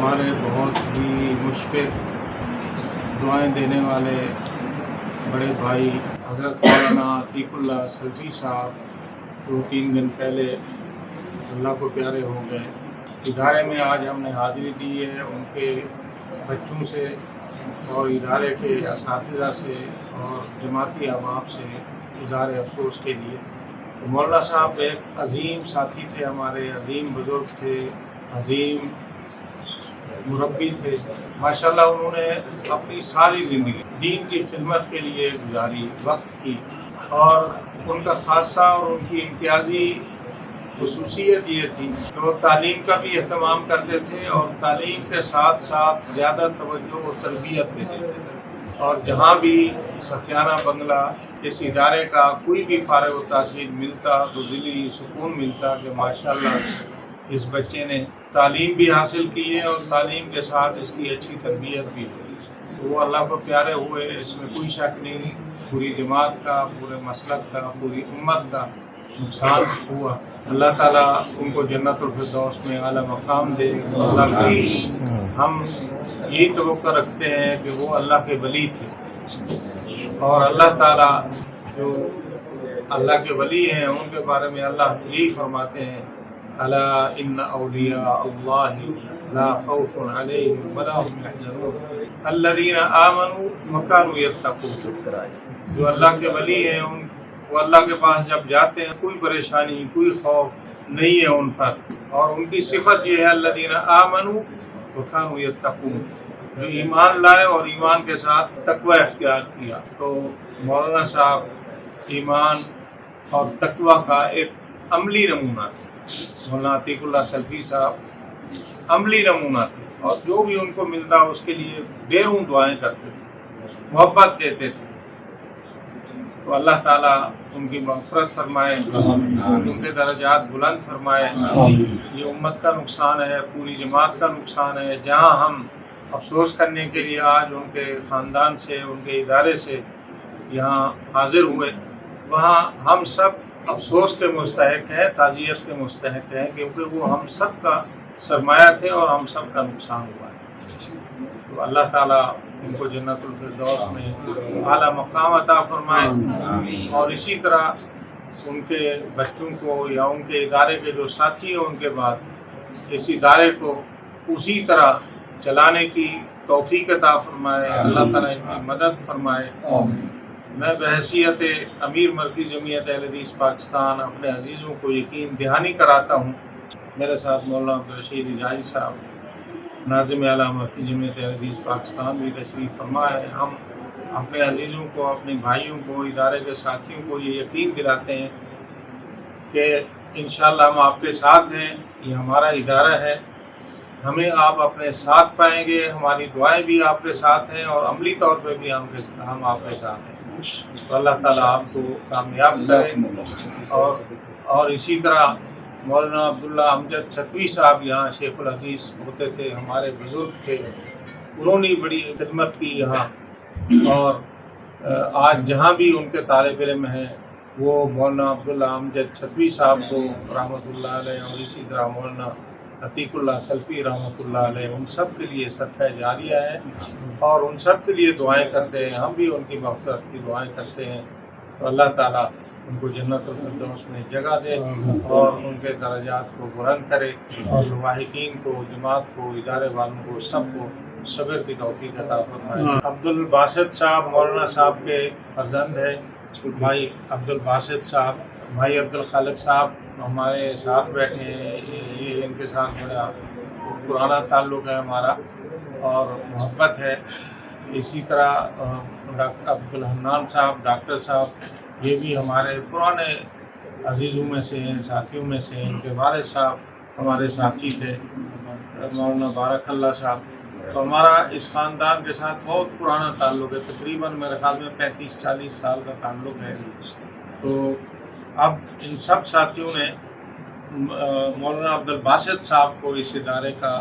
ہمارے بہت ہی مشفق دعائیں دینے والے بڑے بھائی حضرت مولانا عتیق اللہ سلفی صاحب 2-3 دن پہلے اللہ کو پیارے ہو گئے۔ ادارے میں آج ہم نے حاضری دی ہے ان کے بچوں سے اور ادارے کے اساتذہ سے اور جماعتی احباب سے اظہار افسوس کے لیے۔ مولانا صاحب ایک عظیم ساتھی تھے، ہمارے عظیم بزرگ تھے، عظیم مربی تھے۔ ماشاءاللہ انہوں نے اپنی ساری زندگی دین کی خدمت کے لیے گزاری، وقف کی، اور ان کا خاصہ اور ان کی امتیازی خصوصیت یہ تھی کہ وہ تعلیم کا بھی اہتمام کرتے تھے اور تعلیم کے ساتھ ساتھ زیادہ توجہ و تربیت بھی دیتے تھے۔ اور جہاں بھی ستیانہ بنگلہ اس ادارے کا کوئی بھی فارغ التحصیل ملتا تو دلی سکون ملتا کہ ماشاءاللہ اس بچے نے تعلیم بھی حاصل کی ہے اور تعلیم کے ساتھ اس کی اچھی تربیت بھی ہوئی۔ تو وہ اللہ کو پیارے ہوئے، اس میں کوئی شک نہیں۔ پوری جماعت کا، پورے مسلک کا، پوری امت کا نقصان ہوا۔ اللہ تعالیٰ ان کو جنت الفردوس میں اعلیٰ مقام دے۔ اللہ کی ہم یہی توقع رکھتے ہیں کہ وہ اللہ کے ولی تھے، اور اللہ تعالیٰ جو اللہ کے ولی ہیں ان کے بارے میں اللہ یہی فرماتے ہیں، الا ان اولیاء اللہ لا خوف علیہم ولا هم يحزنون الذین آمنوا وكانوا یتقون۔ جو اللہ کے ولی ہیں وہ اللہ کے پاس جب جاتے ہیں کوئی پریشانی، کوئی خوف نہیں ہے ان پر، اور ان کی صفت یہ ہے الذین آمنوا وكانوا یتقون، جو ایمان لائے اور ایمان کے ساتھ تقوی اختیار کیا۔ تو مولانا صاحب ایمان اور تقوی کا ایک عملی نمونہ تھے۔ مولانا عتیق اللہ سلفی صاحب عملی نمونہ تھے، اور جو بھی ان کو ملتا اس کے لیے ڈھیروں دعائیں کرتے تھے، محبت دیتے تھے۔ تو اللہ تعالیٰ ان کی مغفرت فرمائے، ان کے درجات بلند فرمائے۔ یہ امت کا نقصان ہے، پوری جماعت کا نقصان ہے۔ جہاں ہم افسوس کرنے کے لیے آج ان کے خاندان سے، ان کے ادارے سے یہاں حاضر ہوئے، وہاں ہم سب افسوس کے مستحق ہیں، تعزیت کے مستحق ہیں، کیونکہ وہ ہم سب کا سرمایہ تھے اور ہم سب کا نقصان ہوا ہے۔ تو اللہ تعالیٰ ان کو جنت الفردوس میں اعلیٰ مقام عطا فرمائے، اور اسی طرح ان کے بچوں کو یا ان کے ادارے کے جو ساتھی ہیں ان کے بعد اس ادارے کو اسی طرح چلانے کی توفیق عطا فرمائے، اللہ تعالیٰ ان کی مدد فرمائے۔ میں بحیثیت امیر مرکزی جمعیت اہل حدیث پاکستان اپنے عزیزوں کو یقین دہانی کراتا ہوں۔ میرے ساتھ مولانا عبدالرشید حجازی صاحب ناظم اعلیٰ مرکزی جمعیت اہل حدیث پاکستان بھی تشریف فرما ہے۔ ہم اپنے عزیزوں کو، اپنے بھائیوں کو، ادارے کے ساتھیوں کو یہ یقین دلاتے ہیں کہ انشاءاللہ ہم آپ کے ساتھ ہیں، یہ ہمارا ادارہ ہے، ہمیں آپ اپنے ساتھ پائیں گے، ہماری دعائیں بھی آپ کے ساتھ ہیں، اور عملی طور پہ بھی ہم آپ کے ساتھ ہیں۔ تو اللہ تعالیٰ آپ کو کامیاب کرے۔ اور اسی طرح مولانا عبداللہ امجد چھتوی صاحب یہاں شیخ الحدیث ہوتے تھے، ہمارے بزرگ تھے، انہوں نے بڑی خدمت کی یہاں، اور آج جہاں بھی ان کے طالب علم ہیں وہ مولانا عبداللہ امجد چھتوی صاحب کو رحمۃ اللہ علیہ، اور اسی طرح مولانا عتیق اللہ سلفی رحمۃ اللہ علیہ، ان سب کے لیے صدقہ جاریہ ہے، اور ان سب کے لیے دعائیں کرتے ہیں۔ ہم بھی ان کی مغفرت کی دعائیں کرتے ہیں۔ تو اللہ تعالیٰ ان کو جنت الفردوس میں جگہ دے اور ان کے درجات کو بلند کرے، اور لواحقین کو، جماعت کو، ادارے والوں کو، سب کو صبر کی توفیق عطا فرمائے۔ عبدالباسط صاحب مولانا صاحب کے فرزند ہے، بھائی عبدالباسط صاحب، بھائی عبدالخالق صاحب ہمارے ساتھ بیٹھے ہیں۔ یہ ان کے ساتھ بڑا پرانا تعلق ہے ہمارا اور محبت ہے۔ اسی طرح ڈاکٹر عبدالحنان صاحب، ڈاکٹر صاحب، یہ بھی ہمارے پرانے عزیزوں میں سے ہیں، ساتھیوں میں سے ہیں۔ ان کے والد صاحب ہمارے ساتھی تھے، مولانا بارک اللہ صاحب۔ تو ہمارا اس خاندان کے ساتھ بہت پرانا تعلق ہے، تقریباً میرے خیال میں 35-40 سال کا تعلق ہے۔ تو اب ان سب ساتھیوں نے مولانا عبدالباسط صاحب کو اس ادارے کا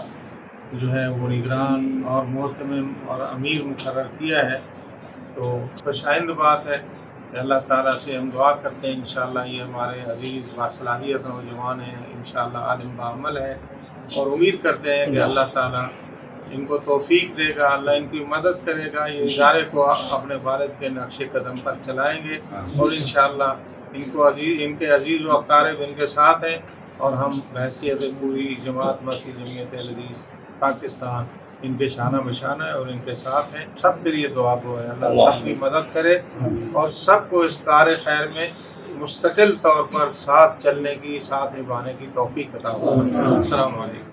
جو ہے وہ نگران اور محتمم اور امیر مقرر کیا ہے۔ تو خوشائند بات ہے کہ اللہ تعالیٰ سے ہم دعا کرتے ہیں انشاءاللہ یہ ہمارے عزیز باصلاحیت نوجوان ہیں، انشاءاللہ عالم بعمل ہے، اور امید کرتے ہیں کہ اللہ تعالیٰ ان کو توفیق دے گا، اللہ ان کی مدد کرے گا، یہ ادارے کو اپنے والد کے نقش قدم پر چلائیں گے، اور انشاءاللہ ان کے عزیز و اقارب ان کے ساتھ ہیں، اور ہم بحیثیت پوری جماعت مکی جمعیت اہل حدیث پاکستان ان کے شانہ بشانہ ہے اور ان کے ساتھ ہیں۔ سب کے لیے دعا گو ہے، اللہ سب کی مدد کرے اور سب کو اس کار خیر میں مستقل طور پر ساتھ چلنے کی، ساتھ نبھانے کی توفیق عطا فرمائے۔ السلام علیکم۔